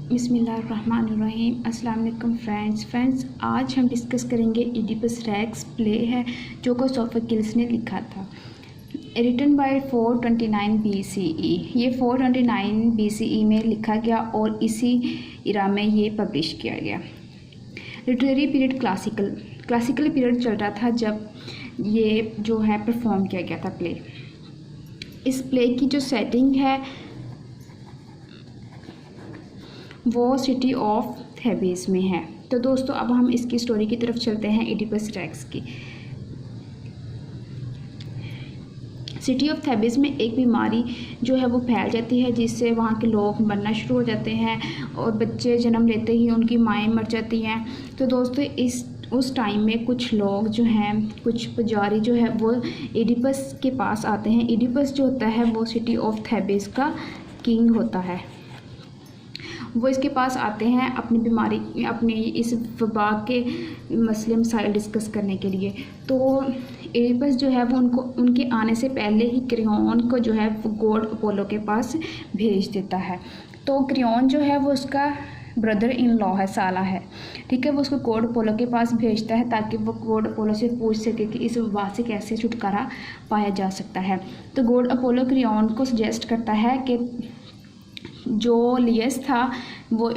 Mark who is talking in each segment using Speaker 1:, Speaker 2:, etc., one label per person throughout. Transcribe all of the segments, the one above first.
Speaker 1: बिस्मिल्लाहिर्रहमानिर्रहीम। अस्सलाम वालेकुम फ्रेंड्स, आज हम डिस्कस करेंगे इडिपस रेक्स प्ले है जो को सोफोक्लिस ने लिखा था। Written by 429 BCE। ये 429 BCE में लिखा गया और इसी इरा में ये पब्लिश किया गया। लिटरेरी पीरियड क्लासिकल पीरियड चल रहा था जब ये जो है परफॉर्म किया गया था प्ले। इस प्ले की जो सेटिंग है वो सिटी ऑफ थेबिस में है। तो दोस्तों अब हम इसकी स्टोरी की तरफ चलते हैं। इडिपस रेक्स की सिटी ऑफ थेबिस में एक बीमारी जो है वो फैल जाती है जिससे वहाँ के लोग मरना शुरू हो जाते हैं और बच्चे जन्म लेते ही उनकी माएँ मर जाती हैं। तो दोस्तों उस टाइम में कुछ लोग जो हैं, कुछ पुजारी जो है वो इडिपस के पास आते हैं। इडिपस जो होता है वो सिटी ऑफ थेबिस का किंग होता है। वो इसके पास आते हैं अपनी इस वबा के मसले मसाइल डिस्कस करने के लिए। तो इडिपस जो है वो उनके आने से पहले ही क्रियोन को जो है वो गॉड अपोलो के पास भेज देता है। तो क्रियोन जो है वो उसका ब्रदर इन लॉ है, साला है, ठीक है। वो उसको गॉड अपोलो के पास भेजता है ताकि वो गॉड अपोलो से पूछ सके कि इस वबा से कैसे छुटकारा पाया जा सकता है। तो गॉड अपोलो क्रियोन को सजेस्ट करता है कि जो लियस था वो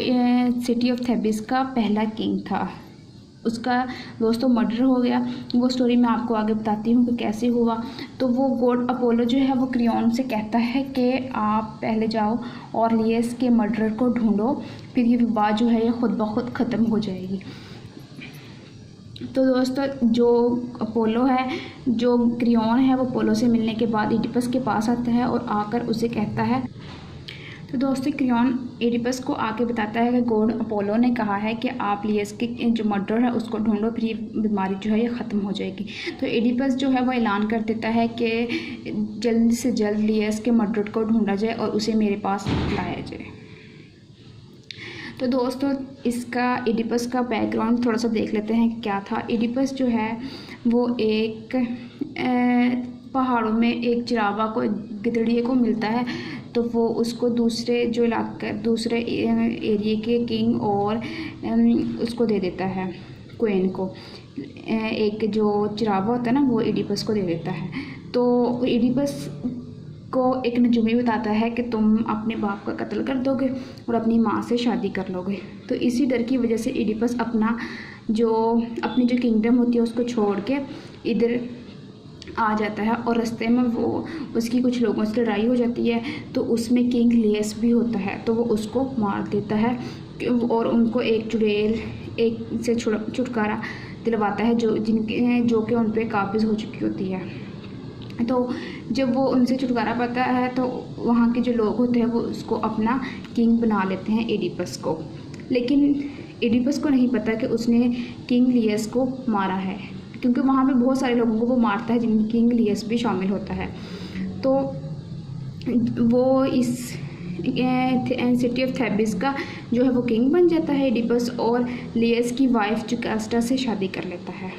Speaker 1: सिटी ऑफ थेबिस का पहला किंग था, उसका दोस्तों मर्डर हो गया। वो स्टोरी मैं आपको आगे बताती हूँ कि कैसे हुआ। तो वो गॉड अपोलो जो है वो क्रियोन से कहता है कि आप पहले जाओ और लियस के मर्डर को ढूंढो, फिर ये विवाह जो है ये खुद ब खुद ख़त्म हो जाएगी। तो दोस्तों जो अपोलो है, जो क्रियोन है, वो अपोलो से मिलने के बाद इडिपस के पास आता है और आकर उसे कहता है। तो दोस्तों क्रियोन इडिपस को आके बताता है कि गॉड अपोलो ने कहा है कि आप लियस के जो मर्डर है उसको ढूंढो, फिर ये बीमारी जो है ये ख़त्म हो जाएगी। तो इडिपस जो है वो ऐलान कर देता है कि जल्द से जल्द लियस के मर्डर को ढूंढा जाए और उसे मेरे पास लाया जाए। तो दोस्तों इसका इडिपस का बैकग्राउंड थोड़ा सा देख लेते हैं क्या था। इडिपस जो है वो एक पहाड़ों में एक चिरावा को, गिदड़िए को मिलता है। तो वो उसको दूसरे एरिए के किंग और उसको दे देता है, क्वीन को। एक जो चिरावा होता है ना वो इडिपस को दे देता है। तो इडिपस को एक नजूमी बताता है कि तुम अपने बाप का कत्ल कर दोगे और अपनी माँ से शादी कर लोगे। तो इसी डर की वजह से इडिपस अपनी जो किंगडम होती है उसको छोड़ के इधर आ जाता है और रास्ते में वो उसकी कुछ लोगों से लड़ाई हो जाती है। तो उसमें किंग लियस भी होता है, तो वो उसको मार देता है और उनको एक चुड़ैल से छुटकारा दिलवाता है जो कि उन पर काबिज हो चुकी होती है। तो जब वो उनसे छुटकारा पाता है तो वहाँ के जो लोग होते हैं वो उसको अपना किंग बना लेते हैं इडिपस को। लेकिन इडिपस को नहीं पता कि उसने किंग लियस को मारा है, क्योंकि वहाँ पे बहुत सारे लोगों को वो मारता है जिनमें किंग लियस भी शामिल होता है। तो वो इस सिटी ऑफ थेबिस का जो है वो किंग बन जाता है इडिपस और लियस की वाइफ जुकास्टा से शादी कर लेता है।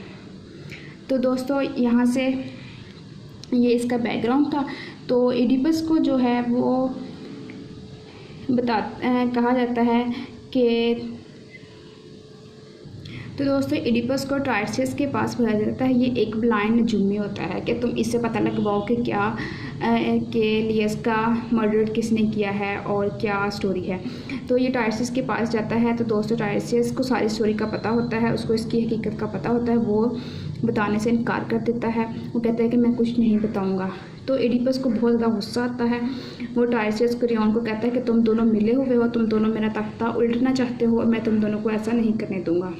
Speaker 1: तो दोस्तों यहाँ से ये इसका बैकग्राउंड था। तो इडिपस को जो है वो कहा जाता है कि तो दोस्तों इडिपस को टायर्सियस के पास बुलाया जाता है। ये एक ब्लाइंड नजूमी होता है कि तुम इससे पता लगवाओ कि कि लियस का मर्डर किसने किया है और क्या स्टोरी है। तो ये टायर्सियस के पास जाता है। तो दोस्तों टायर्सियस को सारी स्टोरी का पता होता है, उसको इसकी हकीकत का पता होता है। वो बताने से इनकार कर देता है, वो कहता है कि मैं कुछ नहीं बताऊँगा। तो इडिपस को बहुत ज़्यादा गुस्सा आता है। वो टायर्सियस क्रियोन को कहता है कि तुम दोनों मिले हुए हो, तुम दोनों मेरा तख्ता उल्टना चाहते हो और मैं तुम दोनों को ऐसा नहीं करने दूँगा।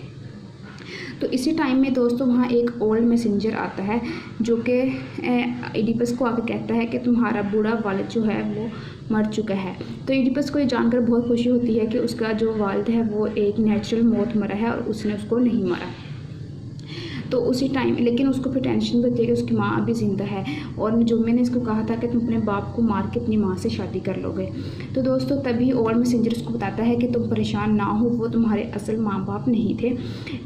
Speaker 1: तो इसी टाइम में दोस्तों वहाँ एक ओल्ड मैसेंजर आता है जो कि इडिपस को आकर कहता है कि तुम्हारा बूढ़ा वालिद जो है वो मर चुका है। तो इडिपस को ये जानकर बहुत खुशी होती है कि उसका जो वालिद है वो एक नेचुरल मौत मरा है और उसने उसको नहीं मारा। तो उसी टाइम लेकिन उसको फिर टेंशन होती है कि उसकी माँ अभी ज़िंदा है और नजूमी ने इसको कहा था कि तुम अपने बाप को मार के अपनी माँ से शादी कर लोगे। तो दोस्तों तभी ओल्ड मैसेंजर उसको बताता है कि तुम परेशान ना हो, वो तुम्हारे असल माँ बाप नहीं थे।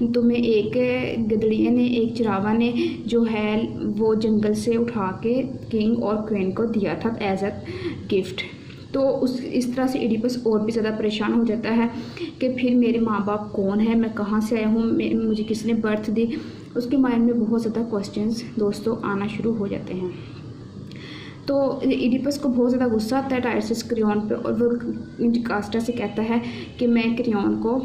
Speaker 1: तुम्हें एक गदड़िए ने, एक चिरावा ने जो है वो जंगल से उठा के किंग और क्वीन को दिया था एज अ गिफ्ट। तो इस तरह से इडिपस और भी ज़्यादा परेशान हो जाता है कि फिर मेरे माँ बाप कौन है, मैं कहाँ से आया हूँ, मुझे किसने बर्थ दी। उसके माइंड में बहुत ज़्यादा क्वेश्चंस दोस्तों आना शुरू हो जाते हैं। तो इडिपस को बहुत ज़्यादा गुस्सा आता है टायरसिस क्रेओन पे, और वो जोकास्टा से कहता है कि मैं क्रेओन को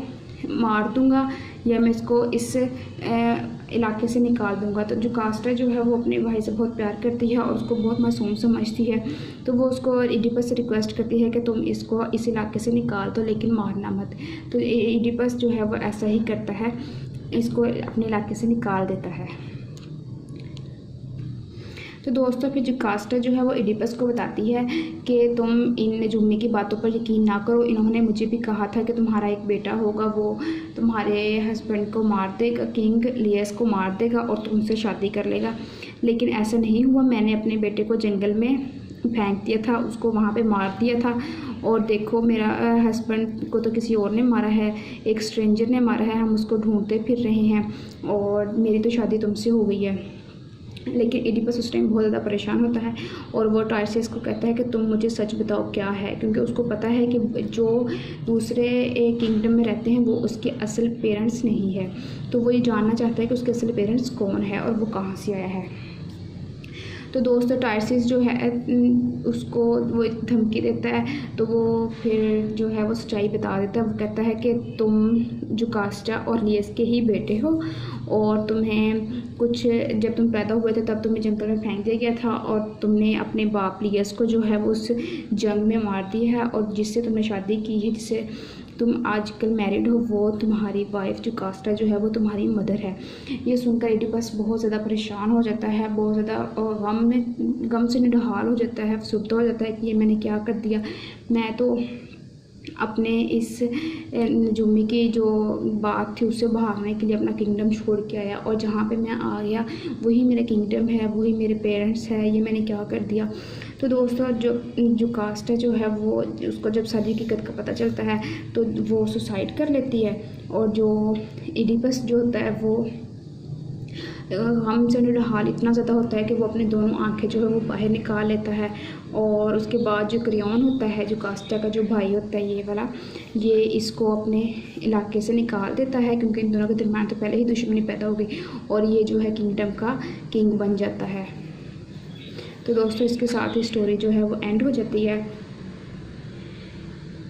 Speaker 1: मार दूंगा या मैं इसको इस इलाके से निकाल दूंगा। तो जोकास्टा जो है वो अपने भाई से बहुत प्यार करती है और उसको बहुत मासूम समझती है। तो वो उसको इडिपस से रिक्वेस्ट करती है कि तुम इसको इस इलाके से निकाल दो लेकिन मारना मत। तो इडिपस जो है वो ऐसा ही करता है, इसको अपने इलाके से निकाल देता है। तो दोस्तों फिर जोकास्टा जो है वो इडिपस को बताती है कि तुम इन नजूमी की बातों पर यकीन ना करो, इन्होंने मुझे भी कहा था कि तुम्हारा एक बेटा होगा, वो तुम्हारे हस्बैंड को मार देगा, किंग लियस को मार देगा और तुमसे शादी कर लेगा। लेकिन ऐसा नहीं हुआ, मैंने अपने बेटे को जंगल में फेंक दिया था, उसको वहाँ पे मार दिया था, और देखो मेरा हस्बैंड को तो किसी और ने मारा है, एक स्ट्रेंजर ने मारा है, हम उसको ढूंढते फिर रहे हैं और मेरी तो शादी तुमसे हो गई है। लेकिन इडिपस उस टाइम बहुत ज़्यादा परेशान होता है और वो टायरसिस को कहता है कि तुम मुझे सच बताओ क्या है, क्योंकि उसको पता है कि जो दूसरे किंगडम में रहते हैं वो उसके असल पेरेंट्स नहीं है। तो वो ये जानना चाहता है कि उसके असल पेरेंट्स कौन है और वो कहाँ से आया है। तो दोस्तों टायरसिस जो है उसको वो धमकी देता है, तो वो फिर जो है वो सच्चाई बता देता है। वो कहता है कि तुम जोकास्टा और लियस के ही बेटे हो और तुम्हें कुछ जब तुम पैदा हुए थे तब तुम्हें जंगल में फेंक दिया गया था और तुमने अपने बाप लियस को जो है वो उस जंग में मार दिया है, और जिससे तुमने शादी की है, जिससे तुम आजकल मैरिड हो, वो तुम्हारी वाइफ जोकास्टा जो है वो तुम्हारी मदर है। ये सुनकर इडिपस बहुत ज़्यादा परेशान हो जाता है, बहुत ज़्यादा गम से निढाल हो जाता है, अफसुर्दा हो जाता है कि ये मैंने क्या कर दिया। मैं तो अपने इस नजूमी की जो बात थी उससे भागने के लिए अपना किंगडम छोड़ के आया, और जहाँ पे मैं आ गया वही मेरा किंगडम है, वही मेरे पेरेंट्स है, ये मैंने क्या कर दिया। तो दोस्तों जोकास्टा जो है वो उसको जब सारी हकीकत का पता चलता है तो वो सुसाइड कर लेती है, और जो इडिपस जो होता है वो गम से निढाल इतना ज़्यादा होता है कि वो अपनी दोनों आंखें जो है वो बाहर निकाल लेता है। और उसके बाद जो क्रेओन होता है, जोकास्टा का जो भाई होता है ये वाला, ये इसको अपने इलाके से निकाल देता है, क्योंकि इन दोनों के दरम्यान तो पहले ही दुश्मनी पैदा हो गई, और ये जो है किंगडम का किंग बन जाता है। तो दोस्तों इसके साथ ही स्टोरी जो है वो एंड हो जाती है।